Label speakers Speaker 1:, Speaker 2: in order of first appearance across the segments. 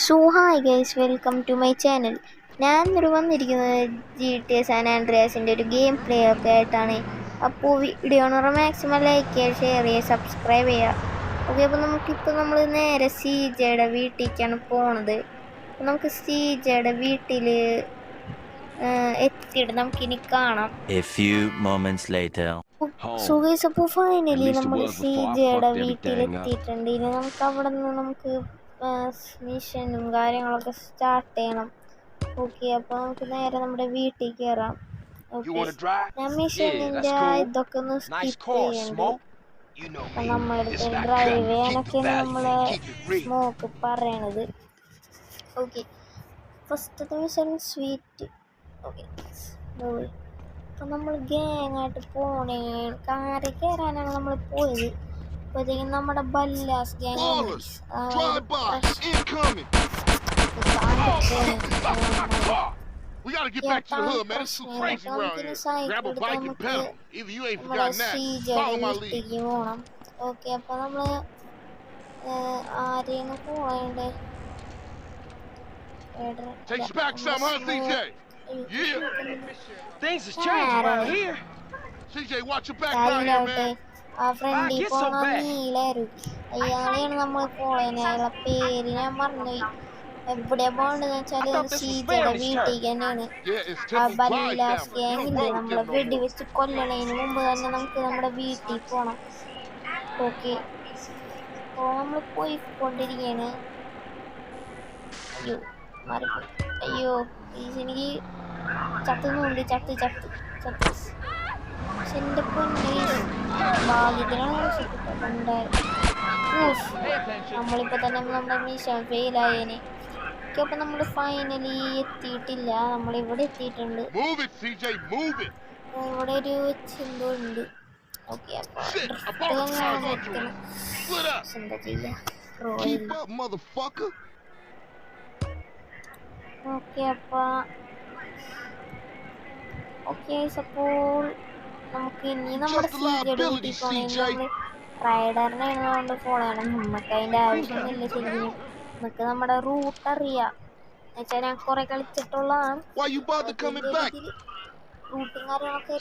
Speaker 1: So hi guys, welcome to my channel. ഞാൻ ഇവിടെ വന്നിരിക്കുന്നത് GTA സാൻ ആൻഡ്രിയാസിൻ്റെ ഒരു ഗെയിം പ്ലേ ഒക്കെ ആയിട്ടാണ്. അപ്പോൾ വീഡിയോ മാക്സിമം ലൈക്ക് ചെയ്യുക, ഷെയർ ചെയ്യുക, സബ്സ്ക്രൈബ് ചെയ്യുക. ഓക്കെ, അപ്പോൾ നമ്മൾ നേരെ CJയുടെ വീട്ടിലേക്കാണ് പോണത്. അപ്പോൾ നമുക്ക് CJയുടെ വീട്ടിൽ എത്തിയിട്ട് നമുക്കിനി കാണാം. സോ ഗൈസ്, അപ്പോൾ ഫൈനലി നമ്മൾ CJയുടെ വീട്ടിലെത്തിയിട്ടുണ്ട്. ഇനി നമുക്ക് അവിടെ നിന്ന് മിഷനും കാര്യങ്ങളൊക്കെ സ്റ്റാർട്ട് ചെയ്യണം. ഓക്കെ, അപ്പോൾ നമുക്ക് നേരെ നമ്മുടെ വീട്ടിൽ കയറാം. ഓക്കെ, ഞാൻ മിഷനിൻ്റെ ഇതൊക്കെ ഒന്ന് സ്കിപ്പ് ചെയ്യുന്നുണ്ട്. അപ്പം നമ്മളടുത്ത് ഡ്രൈവ് ചെയ്യാനൊക്കെയാണ് നമ്മൾ സ്മോക്ക് പറയണത്. ഓക്കെ, ഫസ്റ്റത്തെ മിഷൻ സ്വീറ്റ്. ഓക്കെ, അപ്പം നമ്മൾ ഗ്യാങ്ങായിട്ട് പോണേ കാറിൽ കയറാനാണ് നമ്മൾ പോയത്. അപ്പോഴത്തേക്കും നമ്മുടെ ബല്ലാസ് ഗ്യാങ് പോണം. ഓക്കെ, അപ്പൊ നമ്മള് ആരെയാണ് പോകണ്ടേ? ആ ഫ്രണ്ടിൽ പോണ നീലായിരുന്നു, അയാളെയാണ് നമ്മൾ പോയത്. അയാളെ പേര് ഞാൻ മറന്നുപോയി. എവിടെയാ പോകണ്ടെന്ന് വെച്ചാല് CJയുടെ വീട്ടിലേക്ക് തന്നെയാണ്. ആ ബല്ലാസ് ഗ്യാങ് ഇല്ലേ, നമ്മളെ വെടിവെച്ച് കൊല്ലണതിന് മുമ്പ് തന്നെ നമുക്ക് നമ്മുടെ വീട്ടിൽ പോണം. ഓക്കെ, അപ്പോൾ നമ്മൾ പോയിക്കൊണ്ടിരിക്കുകയാണ്. അയ്യോ, മാറിപ്പോയി. അയ്യോ, എനിക്ക് ചത്തുന്നുണ്ട്. ചത്ത് പക്ഷെ എൻ്റെ പൊന്നെ ഭാഗ്യത്തിനാണ് നമ്മളിപ്പോൾ തന്നെ നമ്മുടെ മിഷൻ ഫെയിലായേനെ. ഓക്കെ, അപ്പം നമ്മൾ ഫൈനലി എത്തിയിട്ടില്ല. നമ്മളിവിടെ എത്തിയിട്ടുണ്ട്. ഇവിടെ ഒരു ചിന്തോ ഉണ്ട്. ഓക്കെ, അപ്പോൾ എന്താ ചെയ്യാ? ഓക്കെ, അപ്പോൾ നമുക്ക് ഇനി നമ്മുടെ CJയുടെ വീട്ടിൽ പോകണമെങ്കിൽ നമ്മൾ റൈഡറിനെ കൊണ്ട് ഫോളോ ചെയ്യണം. നമുക്ക് അതിൻ്റെ ആവശ്യമൊന്നുമില്ല. ശരിക്കും നമുക്ക് നമ്മുടെ റൂട്ട് അറിയാം. എന്നുവെച്ചാൽ ഞാൻ കുറെ കളിച്ചിട്ടുള്ളതാണ്. റൂട്ടും കാര്യങ്ങളൊക്കെ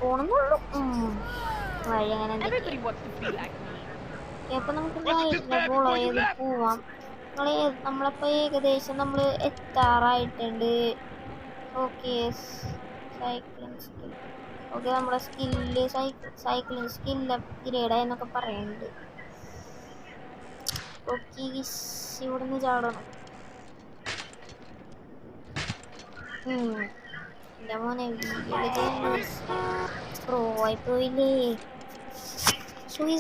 Speaker 1: പോണെന്നുള്ളൂ. വഴി അങ്ങനെ അപ്പൊ നമുക്ക് ഫോളോ ചെയ്ത് പോവാം. നമ്മളപ്പോൾ ഏകദേശം നമ്മൾ എത്താറായിട്ടുണ്ട്. Okay, cycling skill. ഓക്കെ, നമ്മുടെ സ്കില്ല് സൈക്ലിംഗ് സ്കില്ല് അപ്ഗ്രേഡ് എന്നൊക്കെ പറയുന്നുണ്ട്. ഓക്കെ, ഇവിടെ നിന്ന് ചാടണം. എൻ്റെ മോനെ പ്രോ ആയി പോയില്ലേ.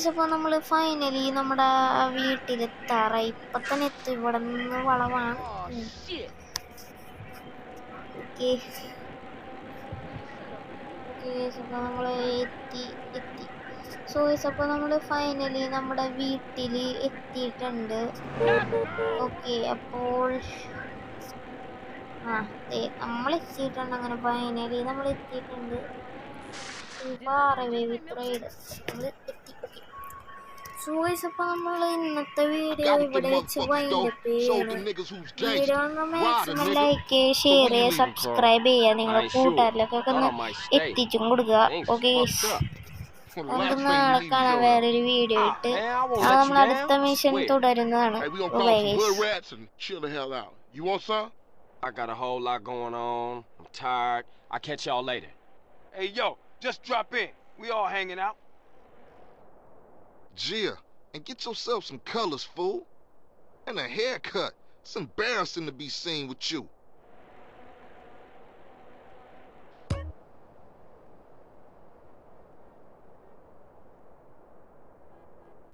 Speaker 1: അപ്പോൾ നമ്മൾ ഫൈനലി നമ്മുടെ വീട്ടിലെത്താറായി. ഇപ്പം തന്നെ എത്തും. ഇവിടെ നിന്ന് വളവാണ്. ഓക്കെ, അപ്പോൾ നമ്മൾ എത്തി. അപ്പോൾ നമ്മൾ ഫൈനലി നമ്മുടെ വീട്ടിൽ എത്തിയിട്ടുണ്ട്. ഓക്കെ, അപ്പോൾ നമ്മൾ എത്തിയിട്ടുണ്ട്. അങ്ങനെ ഫൈനലി നമ്മൾ എത്തിയിട്ടുണ്ട്. അപ്പോൾ നമ്മൾ ഇന്നത്തെ വീഡിയോ ഇവിടെ വെച്ച് വൈൻഡപ്പ് ചെയ്യാണ്. വീഡിയോ മാക്സിമം ലൈക്ക്, ഷെയർ ചെയ്യുക, സബ്സ്ക്രൈബ് ചെയ്യുക. നിങ്ങളുടെ കൂട്ടുകാരിലൊക്കെ ഒന്ന് എത്തിച്ചും കൊടുക്കുക. ഓക്കെ, നമുക്ക് നാളെ കാണാൻ വേറൊരു വീഡിയോ ഇട്ട് നമ്മൾ അടുത്ത mission തുടരുന്നതാണ്.
Speaker 2: I got a whole lot going on. I'm tired. I'll catch y'all later. Hey, yo, just drop in. We all hanging out.
Speaker 3: Gia, and get yourself some colors, fool. And a haircut. It's embarrassing to be seen with you.